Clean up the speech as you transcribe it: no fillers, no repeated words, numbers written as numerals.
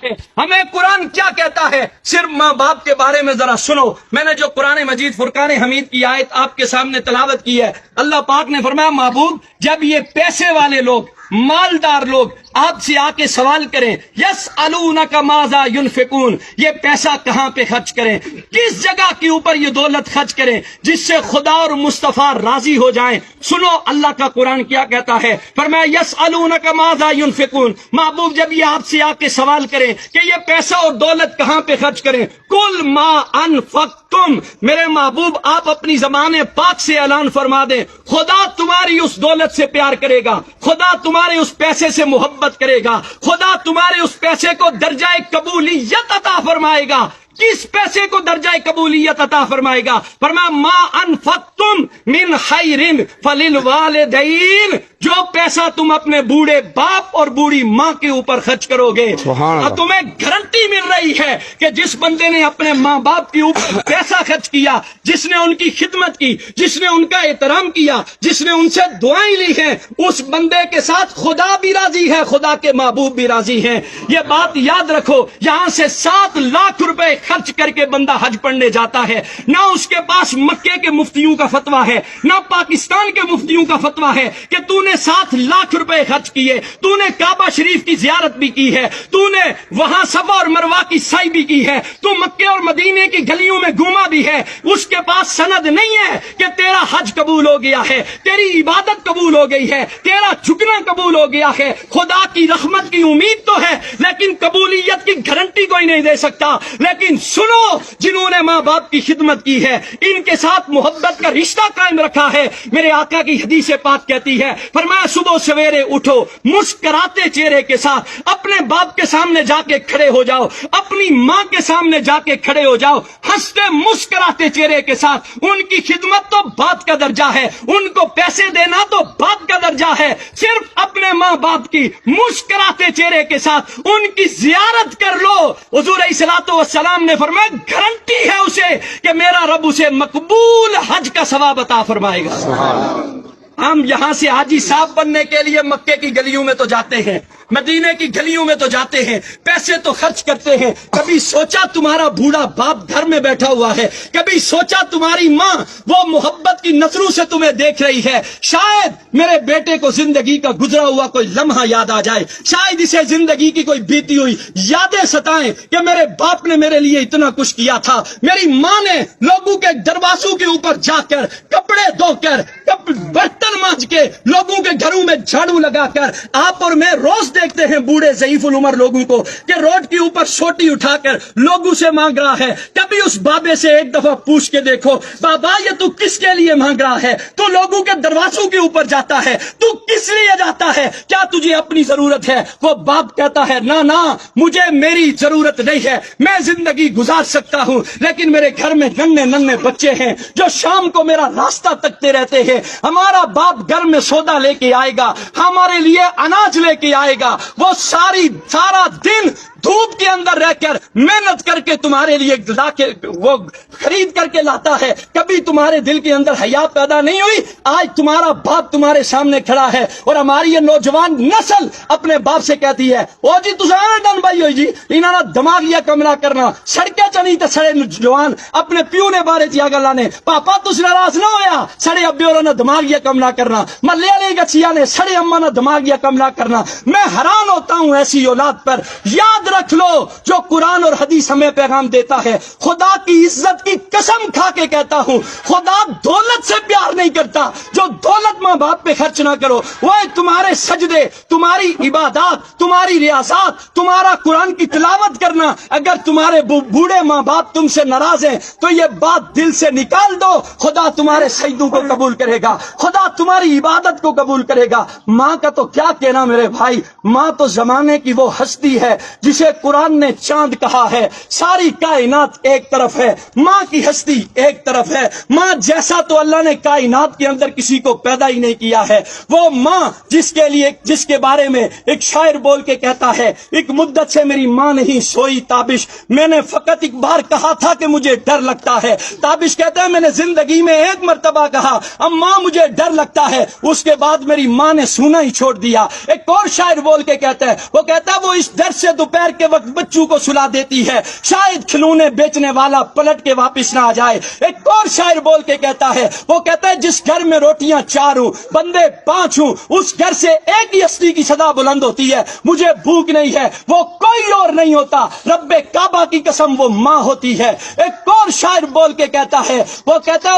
ہے۔ ہمیں قرآن کیا کہتا ہے؟ صرف ماں باپ کے بارے میں ذرا سنو۔ میں نے جو قرآن مجید فرقان حمید کی آیت آپ کے سامنے تلاوت کی ہے، اللہ پاک نے فرمایا محبوب جب یہ پیسے والے لوگ، مالدار لوگ آپ سے آ کے سوال کریں یسألونک ماذا ينفقون، یہ پیسہ کہاں پہ خرچ کریں، کس جگہ کے اوپر یہ دولت خرچ کریں جس سے خدا اور مصطفیٰ راضی ہو جائیں، سنو اللہ کا قرآن کیا کہتا ہے۔ فرمایا یسألونک ماذا ينفقون، محبوب جب یہ آپ سے آ کے سوال کریں کہ یہ پیسہ اور دولت کہاں پہ خرچ کریں، کل ما انفقتم، میرے محبوب آپ اپنی زبان پاک سے اعلان فرما دیں خدا تمہاری اس دولت سے پیار کرے گا، خدا تمہارے اس پیسے سے محبت کرے گا، خدا تمہارے اس پیسے کو درجہ قبولیت عطا فرمائے گا۔ کس پیسے کو درجہ قبولیت عطا فرمائے گا؟ فرمایا ما انفقتم من خیر فللوالدین، جو پیسہ تم اپنے بوڑھے باپ اور بوڑھی ماں کے اوپر خرچ کرو گے، اب تمہیں گارنٹی مل رہی ہے کہ جس بندے نے اپنے ماں باپ کے اوپر پیسہ خرچ کیا، جس نے ان کی خدمت کی، جس نے ان کا احترام کیا، جس نے ان سے دعائیں لی ہیں، اس بندے کے ساتھ خدا بھی راضی ہے، خدا کے محبوب بھی راضی ہیں۔ یہ بات یاد رکھو، یہاں سے 7 لاکھ روپے خرچ کر کے بندہ حج پڑھنے جاتا ہے، نہ اس کے پاس مکے کے مفتیوں کا فتویٰ ہے، نہ پاکستان کے مفتیوں کا فتویٰ ہے کہ تو نے 7 لاکھ روپے خرچ کیے، تو نے کعبہ شریف کی زیارت بھی کی ہے، تو نے وہاں صفا اور مروہ کی سعی بھی کی ہے، تو مکے اور مدینے کی گلیوں میں گھوما بھی ہے، اس کے پاس سند نہیں ہے کہ تیرا حج قبول ہو گیا ہے، تیری عبادت قبول ہو گئی ہے، تیرا جھکنا قبول ہو گیا ہے۔ خدا کی رحمت کی امید تو ہے لیکن قبولیت کی گارنٹی کوئی نہیں دے سکتا۔ لیکن سنو، جنہوں نے ماں باپ کی خدمت کی ہے، ان کے ساتھ محبت کا رشتہ قائم رکھا ہے، میرے آقا کی حدیث پاک کہتی ہے، فرمایا صبح سویرے اٹھو مسکراتے چہرے کے ساتھ اپنے باپ کے سامنے جا کے کھڑے ہو جاؤ، اپنی ماں کے سامنے جا کے کھڑے ہو جاؤ، ہنستے مسکراتے چہرے کے ساتھ۔ ان کی خدمت تو بات کا درجہ ہے، ان کو پیسے دینا تو بات کا درجہ ہے، صرف اپنے ماں باپ کی مسکراتے چہرے کے ساتھ ان کی زیارت کر لو۔ حضور علیہ الصلوۃ والسلام نے فرمایا گارنٹی ہے اسے کہ میرا رب اسے مقبول حج کا ثواب عطا فرمائے گا۔ ہم یہاں سے حاجی صاحب بننے کے لیے مکے کی گلیوں میں تو جاتے ہیں، مدینے کی گلیوں میں تو جاتے ہیں، پیسے تو خرچ کرتے ہیں۔ کبھی سوچا تمہارا بوڑھا باپ گھر میں بیٹھا ہوا ہے، کبھی سوچا تمہاری ماں وہ محبت کی نظروں سے تمہیں دیکھ رہی ہے، شاید میرے بیٹے کو زندگی کا گزرا ہوا کوئی لمحہ یاد آ جائے، شاید اسے زندگی کی کوئی بیتی ہوئی یادیں ستائیں کہ میرے باپ نے میرے لیے اتنا کچھ کیا تھا، میری ماں نے لوگوں کے دروازوں کے اوپر جا کر کپڑے دھو کر برتن مانج کے لوگوں کے گھروں میں جھاڑو لگا کر۔ آپ اور میں روز دیکھتے ہیں بوڑھے ضعیف العمر لوگوں کو کہ روڈ کے اوپر سوٹی اٹھا کر لوگوں سے مانگ رہا ہے۔ کبھی اس بابے سے ایک دفعہ پوچھ کے دیکھو، بابا یہ تو کس کے لیے مانگ رہا ہے؟ تو لوگوں کے دروازوں کے اوپر جاتا ہے، تو کس لیے جاتا ہے؟ کیا تجھے اپنی ضرورت ہے؟ وہ باپ کہتا ہے نہ مجھے میری ضرورت نہیں ہے، میں زندگی گزار سکتا ہوں، لیکن میرے گھر میں ننھے بچے ہیں جو شام کو میرا راستہ تکتے رہتے ہیں۔ ہمارا باپ گھر میں سودا لے کے آئے گا، ہمارے لیے اناج لے کے آئے گا، وہ سارا دن دھوپ کے اندر رہ کر محنت کر کے تمہارے لیے لا کے وہ خرید کر کے لاتا ہے۔ کبھی تمہارے دل کے اندر حیا پیدا نہیں ہوئی؟ آج تمہارا باپ تمہارے سامنے کھڑا ہے اور ہماری یہ نوجوان نسل اپنے باپ سے کہتی ہے او جی تساں ڈن بھائی ہوئی جی انہاں دا دماغیا کم نہ کرنا، سڑکیں چنی تے سڑے نوجوان اپنے پیو نے بارے چ گلاں نے، پاپا تس ناراض نہ ہویا، سڑے ابے اور نے دماغیا کم نہ کرنا، محلے والے گچیا نے سڑے اما نے دماغیا کم نہ کرنا۔ میں حیران ہوتا ہوں ایسی اولاد پر۔ یاد رکھ لو جو قرآن اور حدیث ہمیں پیغام دیتا ہے، خدا کی عزت کی قسم کھا کے کہتا ہوں خدا دولت سے پیار نہیں کرتا، جو دولت ماں باپ پہ خرچ نہ کرو۔ وہ تمہارے سجدے، تمہاری عبادات، تمہاری ریاضات، تمہارا قرآن کی تلاوت کرنا، اگر تمہارے بوڑھے ماں باپ تم سے ناراض ہیں تو یہ بات دل سے نکال دو، خدا تمہارے سجدوں کو قبول کرے گا، خدا تمہاری عبادت کو قبول کرے گا۔ ماں کا تو کیا کہنا میرے بھائی، ماں تو زمانے کی وہ ہستی ہے جسے قرآن نے چاند کہا ہے۔ ساری کائنات ایک طرف ہے، ماں کی ہستی ایک طرف ہے۔ ماں جیسا تو اللہ نے کائنات کے اندر کسی کو پیدا ہی نہیں کیا ہے۔ وہ ماں جس کے بارے میں ایک شاعر بول کے کہتا ہے، ایک مدت سے میری ماں نہیں سوئی تابش، میں نے فقط ایک بار کہا تھا کہ مجھے ڈر لگتا ہے۔ تابش کہتا ہے میں نے زندگی میں ایک مرتبہ کہا اماں مجھے ڈر لگتا ہے، اس کے بعد میری ماں نے سونا ہی چھوڑ دیا۔ ایک اور شاعر بول کے کہتا ہے، وہ کہتا ہے وہ اس ڈر سے دوپہر دوپہر کے وقت بچوں کو سلا دیتی ہے، شاید کھلونے بیچنے والا پلٹ کے واپس نہ آ جائے۔ ایک اور شاعر بول کے کہتا ہے، وہ کہتا ہے جس گھر میں روٹیاں 4 ہوں، بندے 5 ہوں، اس گھر سے ایک ہی ہستی کی صدا بلند ہوتی ہے، مجھے بھوک نہیں ہے، وہ کوئی اور نہیں ہوتا، رب کعبہ کی قسم وہ ماں ہوتی ہے۔ ایک اور شاعر بول کے کہتا ہے، وہ کہتا ہے